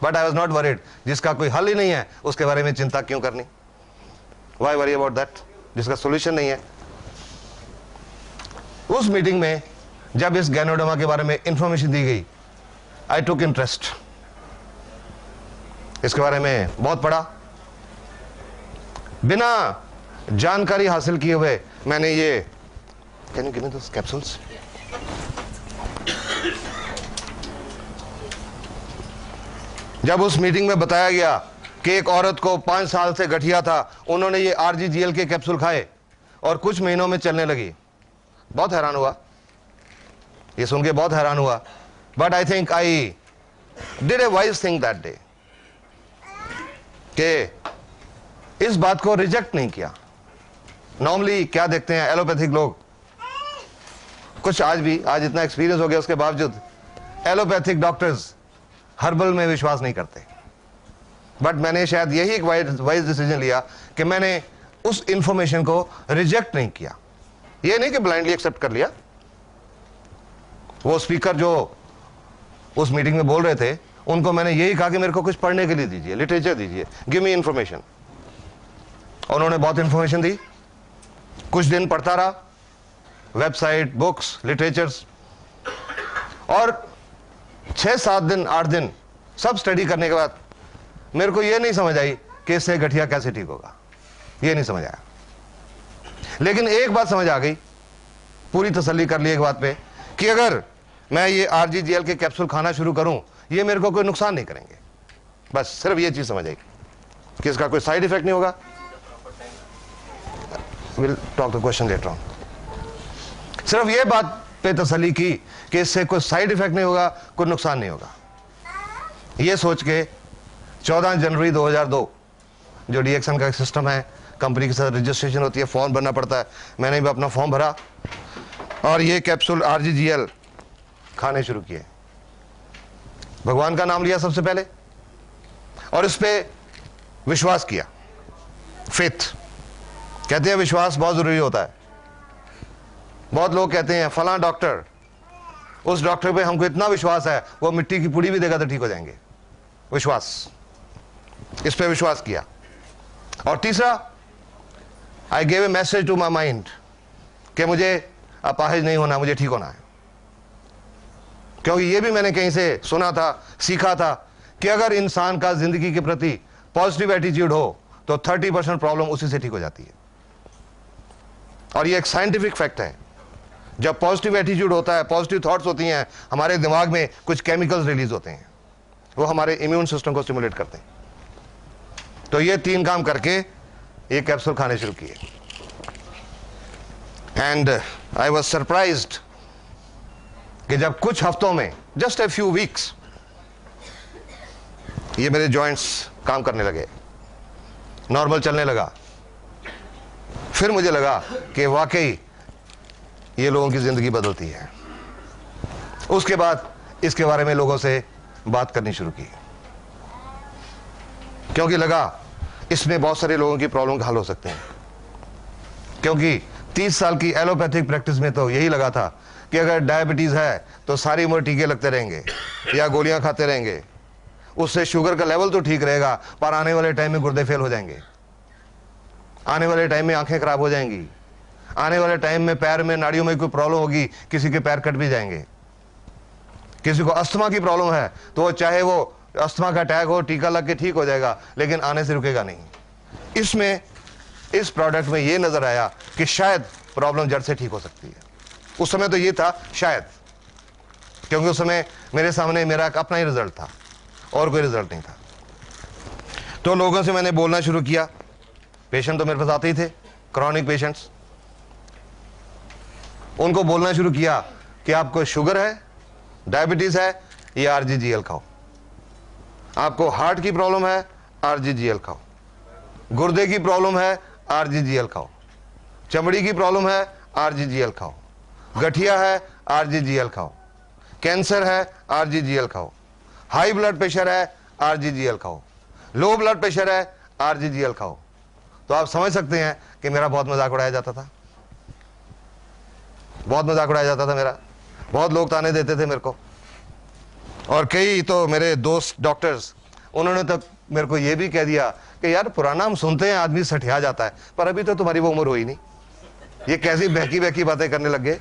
But I was not worried. जिसका कोई हल ही नहीं है उसके बारे में चिंता क्यों करनी? Why worry about that? जिसका सोल्यूशन नहीं है। उस मीटिंग में जब इस गैनोडर्मा के बारे में इंफॉर्मेशन दी गई, आई टुक इंटरेस्ट। इसके बारे में बहुत पढ़ा। बिना जानकारी हासिल किए हुए मैंने ये, can you give me those capsules? जब उस मीटिंग में बताया गया कि एक औरत को 5 साल से गठिया था, उन्होंने ये RGGL के कैप्सूल खाए और कुछ महीनों में चलने लगी, बहुत हैरान हुआ। ये सुन के बहुत हैरान हुआ। But I think I did a wise thing that day, कि इस बात को रिजेक्ट नहीं किया। नॉर्मली क्या देखते हैं एलोपैथिक लोग, कुछ आज इतना एक्सपीरियंस हो गया उसके बावजूद एलोपैथिक डॉक्टर्स हर्बल में विश्वास नहीं करते। बट मैंने शायद यही एक वाइज डिसीजन लिया कि मैंने उस इंफॉर्मेशन को रिजेक्ट नहीं किया। ये नहीं कि ब्लाइंडली एक्सेप्ट कर लिया। वो स्पीकर जो उस मीटिंग में बोल रहे थे, उनको मैंने यही कहा कि मेरे को कुछ पढ़ने के लिए दीजिए, लिटरेचर दीजिए, गिव मी इंफॉर्मेशन। उन्होंने बहुत इंफॉर्मेशन दी। कुछ दिन पढ़ता रहा, वेबसाइट, बुक्स, लिटरेचर्स, और 6-7 दिन 8 दिन सब स्टडी करने के बाद मेरे को यह नहीं समझ आई कि इससे गठिया कैसे ठीक होगा। यह नहीं समझ आया। लेकिन एक बात समझ आ गई, पूरी तसल्ली कर ली एक बात पे, कि अगर मैं ये RGGL के कैप्सूल खाना शुरू करूं, ये मेरे को कोई नुकसान नहीं करेंगे। बस सिर्फ ये चीज समझ आई कि इसका कोई साइड इफेक्ट नहीं होगा। Will talk the question later on. सिर्फ ये बात पे तसल्ली की कि इससे कोई साइड इफेक्ट नहीं होगा, कोई नुकसान नहीं होगा। ये सोच के 14 जनवरी 2002 जो DXN का सिस्टम है, कंपनी के साथ रजिस्ट्रेशन होती है, फॉर्म भरना पड़ता है, मैंने भी अपना फॉर्म भरा और ये कैप्सूल RGGL खाने शुरू किए। भगवान का नाम लिया सबसे पहले और इस पे विश्वास किया। फेथ कहते हैं, विश्वास बहुत जरूरी होता है। बहुत लोग कहते हैं फलां डॉक्टर, उस डॉक्टर पे हमको इतना विश्वास है, वो मिट्टी की पुड़ी भी देगा तो ठीक हो जाएंगे। विश्वास, इस पे विश्वास किया। और तीसरा, I gave a message to my mind कि मुझे अपाहिज नहीं होना, मुझे ठीक होना है। क्योंकि ये भी मैंने कहीं से सुना था, सीखा था कि अगर इंसान का जिंदगी के प्रति पॉजिटिव एटीट्यूड हो तो 30% प्रॉब्लम उसी से ठीक हो जाती है। और ये एक साइंटिफिक फैक्ट है। जब पॉजिटिव एटीट्यूड होता है, पॉजिटिव थॉट्स होती हैं, हमारे दिमाग में कुछ केमिकल्स रिलीज होते हैं, वो हमारे इम्यून सिस्टम को स्टिमुलेट करते हैं। तो ये 3 काम करके ये कैप्सूल खाने शुरू किए। एंड आई वॉज सरप्राइज्ड कि जब कुछ हफ्तों में, जस्ट ए फ्यू वीक्स, ये मेरे जॉइंट्स काम करने लगे, नॉर्मल चलने लगा। फिर मुझे लगा कि वाकई ये लोगों की जिंदगी बदलती है। उसके बाद इसके बारे में लोगों से बात करनी शुरू की, क्योंकि लगा इसमें बहुत सारे लोगों की प्रॉब्लम हल हो सकते हैं। क्योंकि 30 साल की एलोपैथिक प्रैक्टिस में तो यही लगा था कि अगर डायबिटीज है तो सारी उम्र टीके लगते रहेंगे या गोलियां खाते रहेंगे, उससे शुगर का लेवल तो ठीक रहेगा, पर आने वाले टाइम में गुर्दे फेल हो जाएंगे, आने वाले टाइम में आंखें खराब हो जाएंगी, आने वाले टाइम में पैर में नाड़ियों में कोई प्रॉब्लम होगी, किसी के पैर कट भी जाएंगे। किसी को अस्थमा की प्रॉब्लम है तो चाहे वो अस्थमा का अटैक हो, टीका लग के ठीक हो जाएगा, लेकिन आने से रुकेगा नहीं। इसमें, इस प्रोडक्ट में ये नजर आया कि शायद प्रॉब्लम जड़ से ठीक हो सकती है। उस समय तो ये था शायद, क्योंकि उस समय मेरे सामने मेरा अपना ही रिजल्ट था और कोई रिजल्ट नहीं था। तो लोगों से मैंने बोलना शुरू किया। पेशेंट तो मेरे पास आते ही थे, क्रॉनिक पेशेंट्स। उनको बोलना शुरू किया कि आपको शुगर है, डायबिटीज है, ये RGGL खाओ। आपको हार्ट की प्रॉब्लम है, RGGL खाओ। गुर्दे की प्रॉब्लम है, RGGL खाओ। चमड़ी की प्रॉब्लम है, RGGL खाओ। गठिया है, RGGL खाओ। कैंसर है, RGGL खाओ। हाई ब्लड प्रेशर है, RGGL खाओ। लो ब्लड प्रेशर है, RGGL खाओ। तो आप समझ सकते हैं कि मेरा बहुत मजाक उड़ाया जाता था, बहुत मजाक उड़ाया जाता था मेरा। बहुत लोग ताने देते थे मेरे को, और कई तो मेरे दोस्त डॉक्टर्स उन्होंने तो मेरे को ये भी कह दिया कि यार पुराना हम सुनते हैं आदमी सठिया जाता है, पर अभी तो तुम्हारी वो उम्र हुई नहीं। ये कैसी बहकी बहकी बातें करने लग गए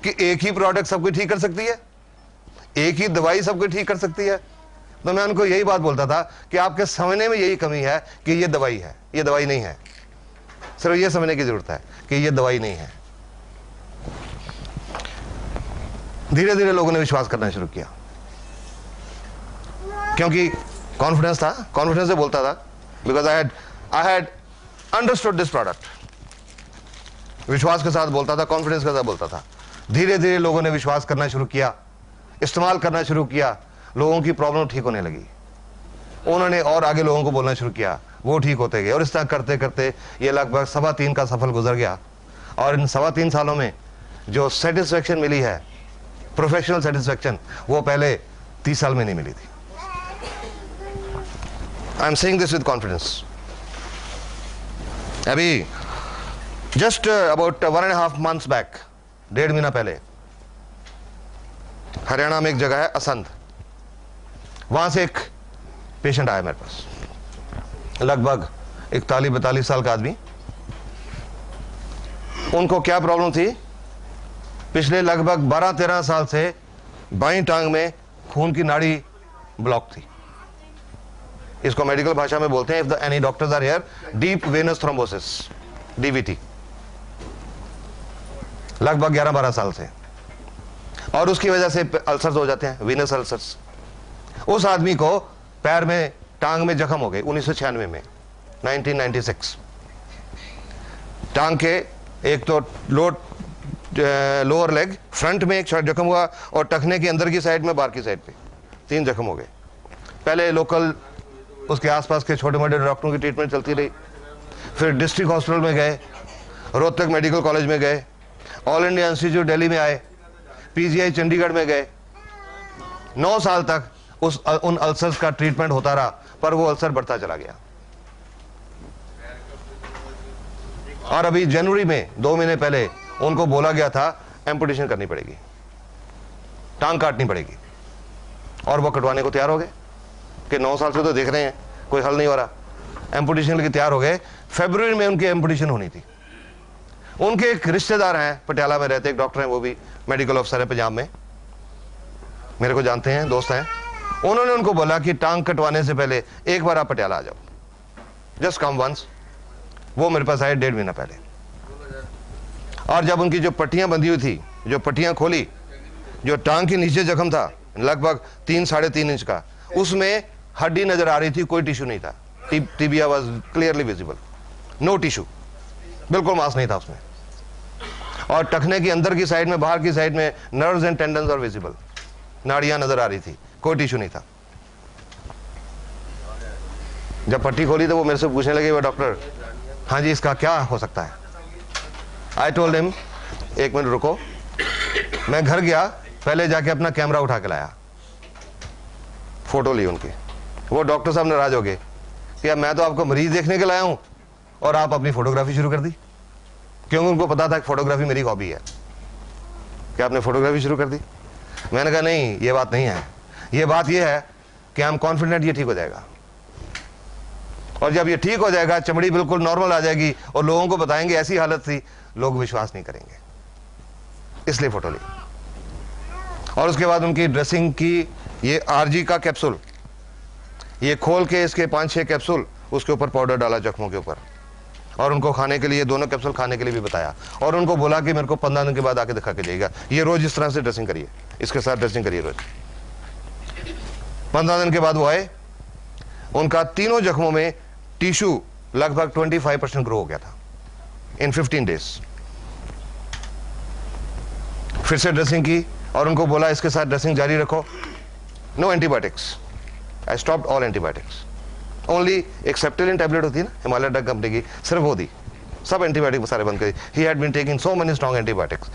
कि एक ही प्रोडक्ट सब कुछ ठीक कर सकती है, एक ही दवाई सब कुछ ठीक कर सकती है। तो मैं उनको यही बात बोलता था कि आपके समझने में यही कमी है कि ये दवाई है, ये दवाई नहीं है। सिर्फ ये समझने की जरूरत है कि ये दवाई नहीं है। धीरे धीरे लोगों ने विश्वास करना शुरू किया, क्योंकि कॉन्फिडेंस था, कॉन्फिडेंस से बोलता था, because I had understood this product. विश्वास के साथ बोलता था, कॉन्फिडेंस के साथ बोलता था। धीरे धीरे लोगों ने विश्वास करना शुरू किया, इस्तेमाल करना शुरू किया, लोगों की प्रॉब्लम ठीक होने लगी। उन्होंने और आगे लोगों को बोलना शुरू किया, वो ठीक होते गए, और इस तरह करते करते ये लगभग 3.25 का सफल गुजर गया। और इन 3.25 सालों में जो सेटिस्फेक्शन मिली है, प्रोफेशनल सेटिस्फेक्शन, वो पहले 30 साल में नहीं मिली थी। I am saying this with confidence. अभी जस्ट अबाउट 1.5 months बैक, 1.5 महीना पहले, हरियाणा में एक जगह है असंध, वहां से एक पेशेंट आया मेरे पास, लगभग 41-42 साल का आदमी। उनको क्या प्रॉब्लम थी? पिछले लगभग 12-13 साल से बाईं टांग में खून की नाड़ी ब्लॉक थी। इसको मेडिकल भाषा में बोलते हैं, if the any doctors are here, deep venous thrombosis, DVT, लगभग 11-12 साल से। और उसकी वजह से अल्सर्स हो जाते हैं, वीनस अल्सर्स। उस आदमी को पैर में, टांग में जख्म हो गए 1996 में, 1996। टांग के एक तो लोअर लेग फ्रंट में एक जख्म हुआ, और टखने के अंदर की साइड में, बाहर की साइड पे 3 जख्म हो गए। पहले लोकल उसके आसपास के छोटे मोटे डॉक्टरों की ट्रीटमेंट चलती रही, फिर डिस्ट्रिक्ट हॉस्पिटल में गए, रोहतक मेडिकल कॉलेज में गए, ऑल इंडिया इंस्टीट्यूट दिल्ली में आए, पीजीआई चंडीगढ़ में गए। 9 साल तक उन अल्सर्स का ट्रीटमेंट होता रहा, पर वो अल्सर बढ़ता चला गया। और अभी जनवरी में 2 महीने पहले उनको बोला गया था एम्पुटेशन करनी पड़ेगी, टांग काटनी पड़ेगी, और वो कटवाने को तैयार हो गए कि 9 साल से तो देख रहे हैं कोई हल नहीं हो रहा। एम्पुटेशन के लिए तैयार हो गए। फरवरी में उनकी एम्पुटेशन होनी थी। उनके एक रिश्तेदार हैं, पटियाला में रहते, एक डॉक्टर हैं, वो भी मेडिकल ऑफिसर है पंजाब में, मेरे को जानते हैं, दोस्त हैं। उन्होंने उनको बोला कि टांग कटवाने से पहले एक बार आप पटियाला आ जाओ, जस्ट कम वंस। वो मेरे पास आए 1.5 महीना पहले, और जब उनकी जो पट्टियां बंधी हुई थी, जो पट्टियां खोली, जो टांग के नीचे जख्म था लगभग 3-3.5 इंच का, उसमें हड्डी नजर आ रही थी, कोई टिश्यू नहीं था। Tibia was clearly visible, no tissue, बिल्कुल मांस नहीं था उसमें। और टखने की अंदर की साइड में, बाहर की साइड में nerves and tendons are visible, नाड़ियां नजर आ रही थी, कोई टिश्यू नहीं था। जब पट्टी खोली तो वो मेरे से पूछने लगे, वो डॉक्टर, हाँ जी इसका क्या हो सकता है? आई टोल्ड हिम, 1 मिनट रुको। मैं घर गया, पहले जाके अपना कैमरा उठा के लाया, फोटो ली उनकी। वो डॉक्टर साहब नाराज हो गए कि अब मैं तो आपको मरीज देखने के लाया हूं और आप अपनी फोटोग्राफी शुरू कर दी, क्योंकि उनको पता था कि फोटोग्राफी मेरी हॉबी है। क्या आपने फोटोग्राफी शुरू कर दी? मैंने कहा नहीं, ये बात नहीं है, ये बात ये है कि आई एम कॉन्फिडेंट ये ठीक हो जाएगा, और जब ये ठीक हो जाएगा, चमड़ी बिल्कुल नॉर्मल आ जाएगी, और लोगों को बताएंगे ऐसी हालत थी, लोग विश्वास नहीं करेंगे, इसलिए फोटो ली। और उसके बाद उनकी ड्रेसिंग की, ये आरजी का कैप्सूल, ये खोल के इसके 5-6 कैप्सूल, उसके ऊपर पाउडर डाला जख्मों के ऊपर, और उनको खाने के लिए, दोनों कैप्सूल खाने के लिए भी बताया, और उनको बोला कि मेरे को 15 दिन के बाद आके दिखा के जाइएगा, ये रोज इस तरह से ड्रेसिंग करिए, इसके साथ ड्रेसिंग करिए रोज। 15 दिन के बाद वो आए, उनका तीनों जख्मों में टिश्यू लगभग 25% ग्रो हो गया था इन 15 डेज। फिर से ड्रेसिंग की, और उनको बोला इसके साथ ड्रेसिंग जारी रखो, no antibiotics, I stopped all antibiotics, only एक सेप्टेलिन टैबलेट होती है ना हिमालय ड्रग कंपनी की, सिर्फ वो दी, सब एंटीबायोटिक सारे बंद करी। He had been taking so many strong antibiotics.